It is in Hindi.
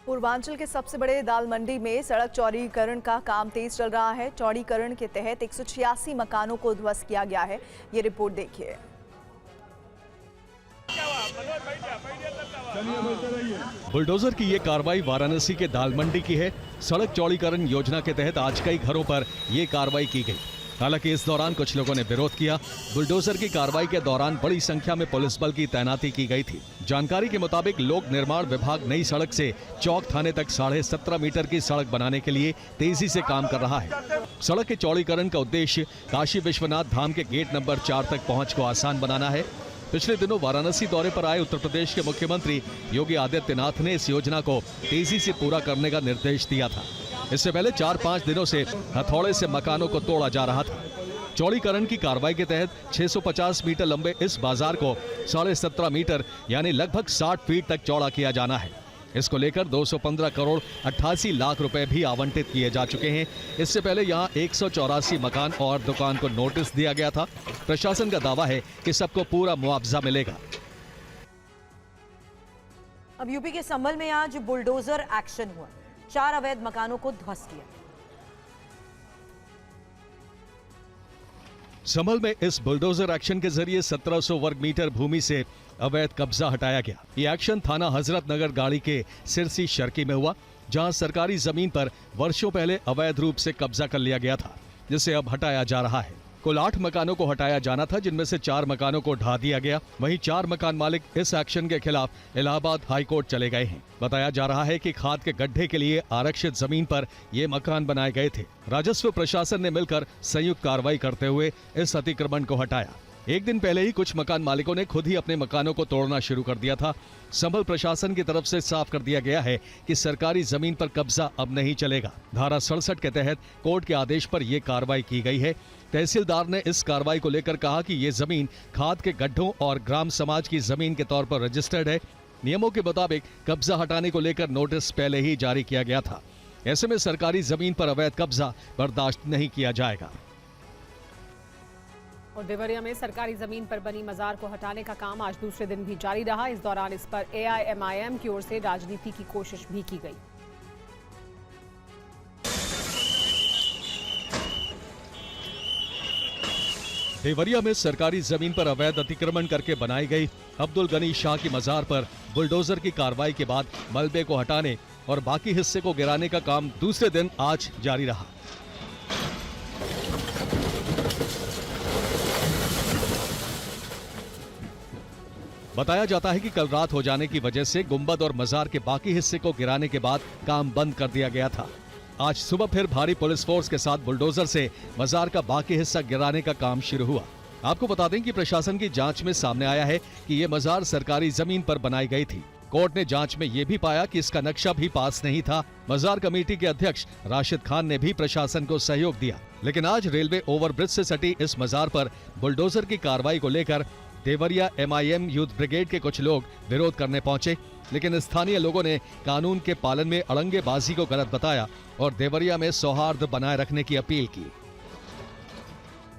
पूर्वांचल के सबसे बड़े दाल मंडी में सड़क चौड़ीकरण का काम तेज चल रहा है। चौड़ीकरण के तहत 186 मकानों को ध्वस्त किया गया है। ये रिपोर्ट देखिए। बुलडोजर की ये कार्रवाई वाराणसी के दाल मंडी की है। सड़क चौड़ीकरण योजना के तहत आज कई घरों पर ये कार्रवाई की गई। हालांकि इस दौरान कुछ लोगों ने विरोध किया। बुलडोजर की कार्रवाई के दौरान बड़ी संख्या में पुलिस बल की तैनाती की गई थी। जानकारी के मुताबिक लोक निर्माण विभाग नई सड़क से चौक थाने तक 17.5 मीटर की सड़क बनाने के लिए तेजी से काम कर रहा है। सड़क के चौड़ीकरण का उद्देश्य काशी विश्वनाथ धाम के गेट नंबर 4 तक पहुंच को आसान बनाना है। पिछले दिनों वाराणसी दौरे पर आए उत्तर प्रदेश के मुख्यमंत्री योगी आदित्यनाथ ने इस योजना को तेजी से पूरा करने का निर्देश दिया था। इससे पहले 4-5 दिनों से हथौड़े से मकानों को तोड़ा जा रहा था। चौड़ीकरण की कार्रवाई के तहत 650 मीटर लंबे इस बाजार को 17.5 मीटर यानी लगभग 60 फीट तक चौड़ा किया जाना है। इसको लेकर 215 करोड़ 88 लाख रुपए भी आवंटित किए जा चुके हैं। इससे पहले यहां 184 मकान और दुकान को नोटिस दिया गया था। प्रशासन का दावा है कि सबको पूरा मुआवजा मिलेगा। अब यूपी के संभल में आज बुलडोजर एक्शन हुआ। 4 अवैध मकानों को ध्वस्त किया। संभल में इस बुलडोजर एक्शन के जरिए 1700 वर्ग मीटर भूमि से अवैध कब्जा हटाया गया। ये एक्शन थाना हजरत नगर गाड़ी के सिरसी शर्की में हुआ, जहां सरकारी जमीन पर वर्षों पहले अवैध रूप से कब्जा कर लिया गया था, जिसे अब हटाया जा रहा है। कुल 8 मकानों को हटाया जाना था, जिनमें से 4 मकानों को ढा दिया गया। वहीं 4 मकान मालिक इस एक्शन के खिलाफ इलाहाबाद हाई कोर्ट चले गए हैं। बताया जा रहा है कि खाद के गड्ढे के लिए आरक्षित जमीन पर ये मकान बनाए गए थे। राजस्व प्रशासन ने मिलकर संयुक्त कार्रवाई करते हुए इस अतिक्रमण को हटाया। एक दिन पहले ही कुछ मकान मालिकों ने खुद ही अपने मकानों को तोड़ना शुरू कर दिया था। संभल प्रशासन की तरफ से साफ कर दिया गया है कि सरकारी जमीन पर कब्जा अब नहीं चलेगा। धारा 67 के तहत कोर्ट के आदेश पर यह कार्रवाई की गई है। तहसीलदार ने इस कार्रवाई को लेकर कहा कि ये जमीन खाद के गड्ढों और ग्राम समाज की जमीन के तौर पर रजिस्टर्ड है। नियमों के मुताबिक कब्जा हटाने को लेकर नोटिस पहले ही जारी किया गया था। ऐसे में सरकारी जमीन पर अवैध कब्जा बर्दाश्त नहीं किया जाएगा। और देवरिया में सरकारी जमीन पर बनी मजार को हटाने का काम आज दूसरे दिन भी जारी रहा। इस दौरान इस पर AIMIM की ओर से राजनीति की कोशिश भी की गई। देवरिया में सरकारी जमीन पर अवैध अतिक्रमण करके बनाई गई अब्दुल गनी शाह की मजार पर बुलडोजर की कार्रवाई के बाद मलबे को हटाने और बाकी हिस्से को गिराने का काम दूसरे दिन आज जारी रहा। बताया जाता है कि कल रात हो जाने की वजह से गुंबद और मजार के बाकी हिस्से को गिराने के बाद काम बंद कर दिया गया था। आज सुबह फिर भारी पुलिस फोर्स के साथ बुलडोजर से मजार का बाकी हिस्सा गिराने का काम शुरू हुआ। आपको बता दें कि प्रशासन की जांच में सामने आया है कि ये मजार सरकारी जमीन पर बनाई गई थी। कोर्ट ने जांच में ये भी पाया कि इसका नक्शा भी पास नहीं था। मजार कमेटी के अध्यक्ष राशिद खान ने भी प्रशासन को सहयोग दिया। लेकिन आज रेलवे ओवरब्रिज से सटी इस मजार पर बुलडोजर की कार्रवाई को लेकर देवरिया MIM यूथ ब्रिगेड के कुछ लोग विरोध करने पहुंचे, लेकिन स्थानीय लोगों ने कानून के पालन में अड़ंगेबाजी को गलत बताया और देवरिया में सौहार्द बनाए रखने की अपील की।